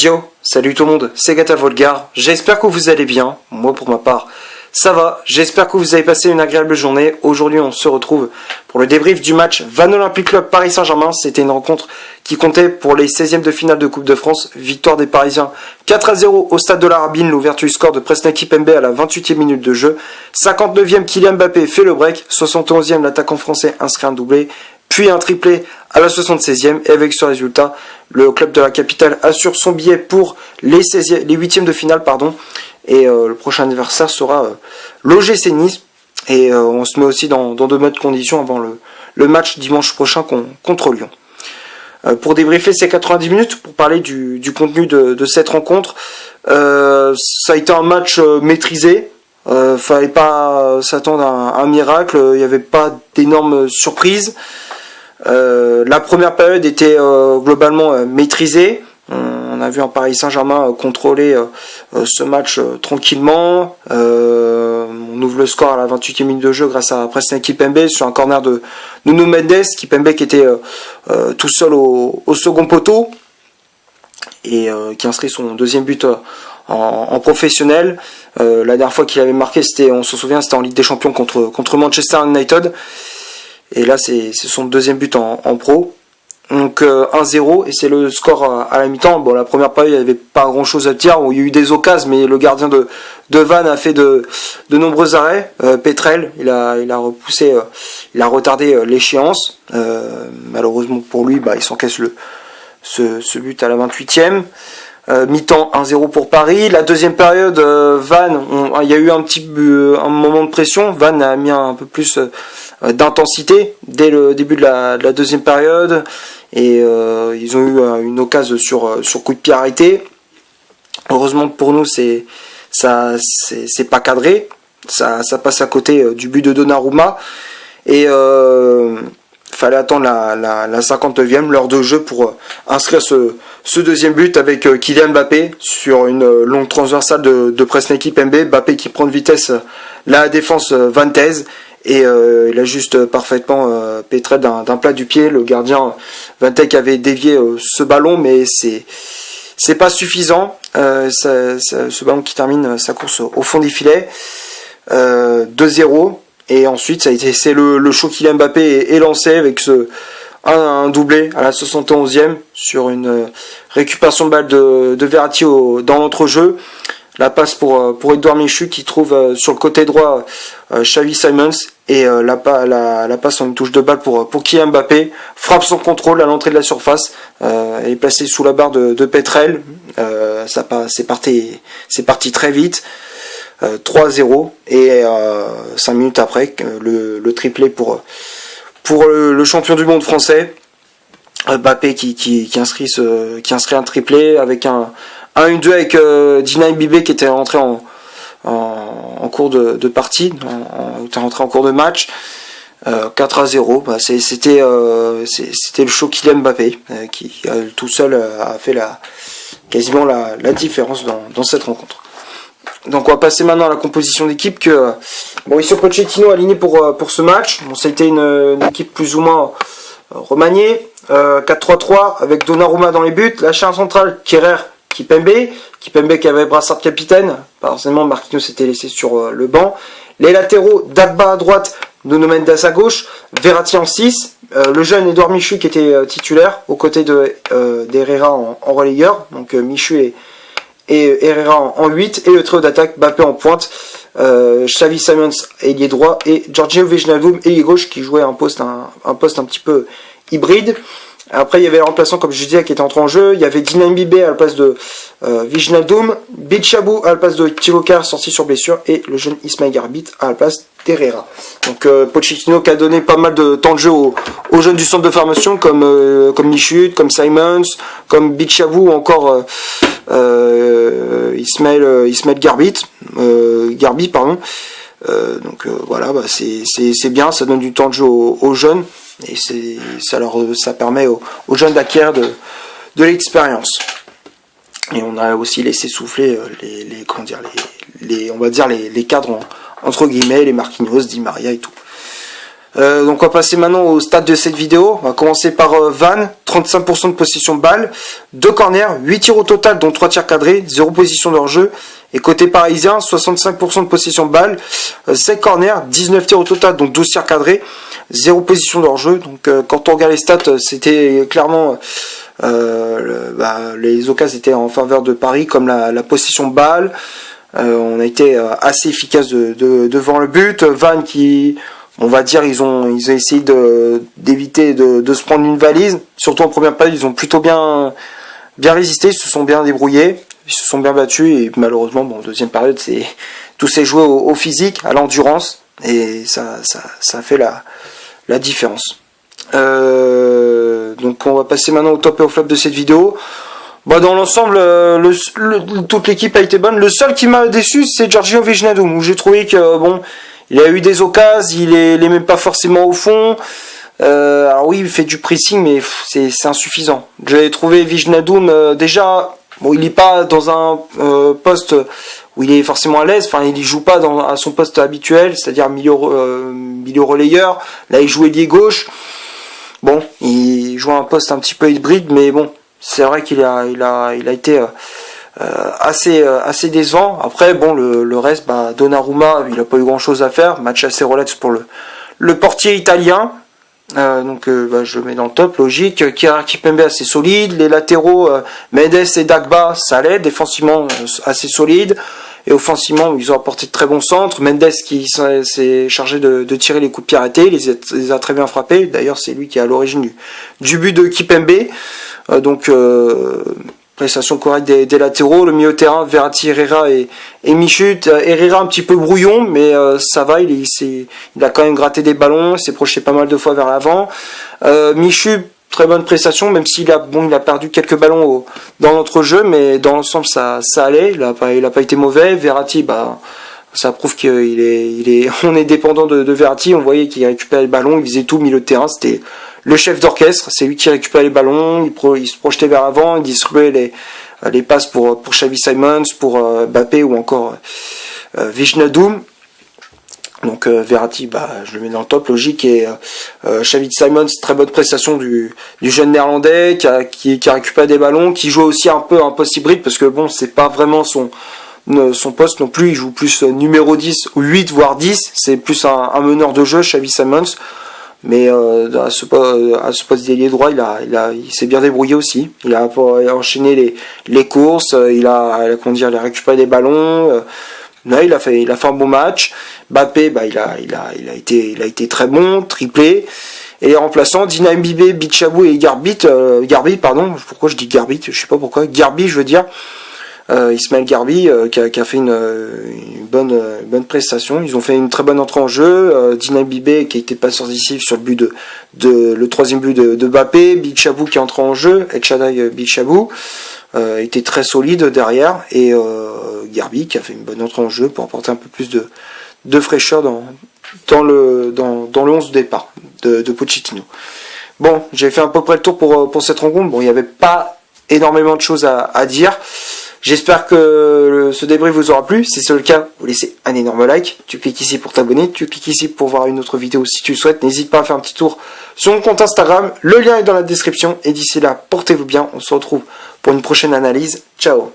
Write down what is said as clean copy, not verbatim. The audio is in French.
Yo, salut tout le monde, c'est Gata Volgar, j'espère que vous allez bien, moi pour ma part ça va, j'espère que vous avez passé une agréable journée. Aujourd'hui on se retrouve pour le débrief du match Vannes Olympique Club Paris Saint-Germain. C'était une rencontre qui comptait pour les 16e de finale de Coupe de France, victoire des Parisiens 4-0 au stade de la Rabine, l'ouverture du score de Presnel Kimpembe à la 28e minute de jeu, 59e Kylian Mbappé fait le break, 71e l'attaquant français inscrit un doublé, puis un triplé à la 76e, et avec ce résultat, le club de la capitale assure son billet pour les 8e de finale, et le prochain adversaire sera l'OGC Nice, et on se met aussi dans de bonnes conditions avant le match dimanche prochain contre Lyon. Pour débriefer ces 90 minutes, pour parler du contenu de cette rencontre, ça a été un match maîtrisé. Fallait pas s'attendre à un miracle, il n'y avait pas d'énormes surprises. La première période était globalement maîtrisée. On a vu un Paris Saint-Germain contrôler ce match tranquillement. On ouvre le score à la 28e minute de jeu grâce à Presnel Kimpembe sur un corner de Nuno Mendes. Kimpembe qui était tout seul au second poteau et qui inscrit son deuxième but en professionnel. La dernière fois qu'il avait marqué, on se souvient, c'était en Ligue des Champions contre Manchester United. Et là, c'est son deuxième but en pro. Donc 1-0, et c'est le score à la mi-temps. Bon, la première période, il n'y avait pas grand-chose à dire. Il y a eu des occasions, mais le gardien de Vannes a fait de nombreux arrêts. Petrel, il a repoussé, il a retardé l'échéance. Malheureusement pour lui, il s'encaisse ce but à la 28e. Mi-temps 1-0 pour Paris. La deuxième période, Vannes, il y a eu un moment de pression. Vannes a mis un peu plus d'intensité dès le début de la deuxième période, et ils ont eu une occasion sur coup de pied arrêté. Heureusement pour nous, c'est pas cadré, ça passe à côté du but de Donnarumma, et fallait attendre la 59e, l'heure de jeu, pour inscrire ce deuxième but avec Kylian Mbappé sur une longue transversale de Presnel Kimpembe. Mbappé qui prend de vitesse la défense vantaise, et il ajuste parfaitement Petrel d'un plat du pied. Le gardien Vantek avait dévié ce ballon, mais c'est pas suffisant. Ce ballon qui termine sa course au fond des filets. 2-0. Et ensuite, c'est le show Kylian Mbappé est lancé avec un doublé à la 71e sur une récupération de balle de Verratti dans l'entrejeu. La passe pour Edouard Michu qui trouve sur le côté droit Xavi Simons, et la passe en une touche de balle pour Kylian Mbappé. Frappe sans contrôle à l'entrée de la surface, est placé sous la barre de Petrel. C'est parti très vite. 3-0, et 5 minutes après le triplé pour le champion du monde français, Mbappé qui inscrit un triplé avec un 1-2 avec Dina Mbibé qui était rentré en cours de partie, était rentré en cours de match. 4-0, c'était le show Kylian Mbappé qui tout seul a fait quasiment la différence dans cette rencontre. Donc on va passer maintenant à la composition d'équipe que Mauricio Pochettino a aligné pour ce match. Bon, ça a été une équipe plus ou moins remaniée. 4-3-3 avec Donnarumma dans les buts. La charnière centrale, Kehrer, Kimpembe qui avait brassard de capitaine. Forcément, Marquinhos s'était laissé sur le banc. Les latéraux, Dagba à droite, Nuno Mendes à gauche, Verratti en 6. Le jeune Edouard Michu qui était titulaire aux côtés d'Herrera en relayeur. Donc Michu et Herrera en 8, et le trio d'attaque, Mbappé en pointe, Xavi Simons ailier droit, et Georginio Wijnaldum ailier gauche qui jouait un poste un petit peu hybride. Après il y avait le remplaçant, comme je disais, qui était entré en jeu. Il y avait Dina Mbibé à la place de Wijnaldum, Bichabou à la place de Thilo Kehrer sorti sur blessure, et le jeune Ismail Garbit à la place d'Herrera. Donc Pochettino qui a donné pas mal de temps de jeu aux jeunes du centre de formation comme Michu, comme Simons, comme Bichabou, ou encore Ismail Garbit, donc voilà, c'est bien, ça donne du temps de jeu aux jeunes, et ça permet aux jeunes d'acquérir de l'expérience. Et on a aussi laissé souffler les cadres entre guillemets, les Marquinhos, Di Maria et tout. Donc on va passer maintenant au stade de cette vidéo. On va commencer par Van, 35% de possession de balle, 2 corners, 8 tirs au total dont 3 tirs cadrés, 0 position de hors-jeu. Et côté parisien, 65% de possession de balle, 7 corners, 19 tirs au total dont 12 tirs cadrés, 0 position de hors-jeu. Donc quand on regarde les stats, c'était clairement les occasions étaient en faveur de Paris, comme la possession de balle. On a été assez efficace devant le but. Van qui, on va dire, ils ont essayé d'éviter de se prendre une valise. Surtout en première période, ils ont plutôt bien résisté, ils se sont bien débrouillés, ils se sont bien battus. Et malheureusement, en deuxième période, tout s'est joué au physique, à l'endurance, et ça a fait la différence. Donc on va passer maintenant au top et au flop de cette vidéo. Dans l'ensemble, toute l'équipe a été bonne. Le seul qui m'a déçu, c'est Georginio Wijnaldum, où j'ai trouvé que il a eu des occasions, il les met pas forcément au fond. Alors oui, il fait du pressing, mais c'est insuffisant. J'ai trouvé Wijnaldum déjà, il n'est pas dans un poste où il est forcément à l'aise. Enfin, il y joue pas à son poste habituel, c'est-à-dire milieu relayeur. Là, il jouait ailier gauche. Il joue à un poste un petit peu hybride, mais c'est vrai qu'il a été assez décevant. Après, le reste, Donnarumma, il a pas eu grand chose à faire. Match assez relax pour le portier italien. Je le mets dans le top, logique. Kimpembe assez solide. Les latéraux, Mendes et Dagba, ça allait. Défensivement, assez solide. Et offensivement, ils ont apporté de très bons centres. Mendes qui s'est chargé de tirer les coups de pied arrêtés, les a très bien frappés. D'ailleurs, c'est lui qui est à l'origine du but de Kimpembe. Prestation correcte des latéraux. Le milieu de terrain, Verratti, Herrera et Michut. Herrera un petit peu brouillon, mais ça va, il a quand même gratté des ballons, il s'est projeté pas mal de fois vers l'avant. Michut, très bonne prestation, même s'il a perdu quelques ballons dans l'entrejeu, mais dans l'ensemble ça allait, il a pas été mauvais. Verratti, ça prouve on est dépendant de Verratti. On voyait qu'il récupérait le ballon, il faisait tout au milieu de terrain, c'était le chef d'orchestre, c'est lui qui récupérait les ballons, il se projetait vers l'avant, il distribuait les passes pour Xavi Simons, pour Mbappé ou encore Wijnaldum. Donc Verratti, je le mets dans le top, logique. Et Xavi Simons, très bonne prestation du jeune néerlandais qui a récupéré des ballons, qui joue aussi un peu un poste hybride, parce que c'est pas vraiment son poste non plus, il joue plus numéro 10 ou 8 voire 10, c'est plus un meneur de jeu, Xavi Simons. Mais à ce poste d'ailier droit, il s'est bien débrouillé aussi. Il a enchaîné les courses, il a récupéré des ballons. Là, il a fait un bon match. Mbappé, il a été très bon, triplé. Et les remplaçants, Dina Mbibé, Bichabou et Garbi, pourquoi je dis Garbi, je sais pas pourquoi. Garbi, je veux dire. Ismaël Garbi qui a fait une bonne prestation. Ils ont fait une très bonne entrée en jeu. Dina Mbibé qui a été passeur décisif sur le but le troisième but de Mbappé. Bichabou qui est entré en jeu. Etchadai Bichabou était très solide derrière, et Garbi qui a fait une bonne entrée en jeu pour apporter un peu plus de fraîcheur dans le 11 de départ de Pochettino. J'ai fait à peu près le tour pour cette rencontre. Il n'y avait pas énormément de choses à dire. J'espère que ce débrief vous aura plu. Si c'est le cas, vous laissez un énorme like. Tu cliques ici pour t'abonner. Tu cliques ici pour voir une autre vidéo si tu le souhaites. N'hésite pas à faire un petit tour sur mon compte Instagram. Le lien est dans la description. Et d'ici là, portez-vous bien. On se retrouve pour une prochaine analyse. Ciao.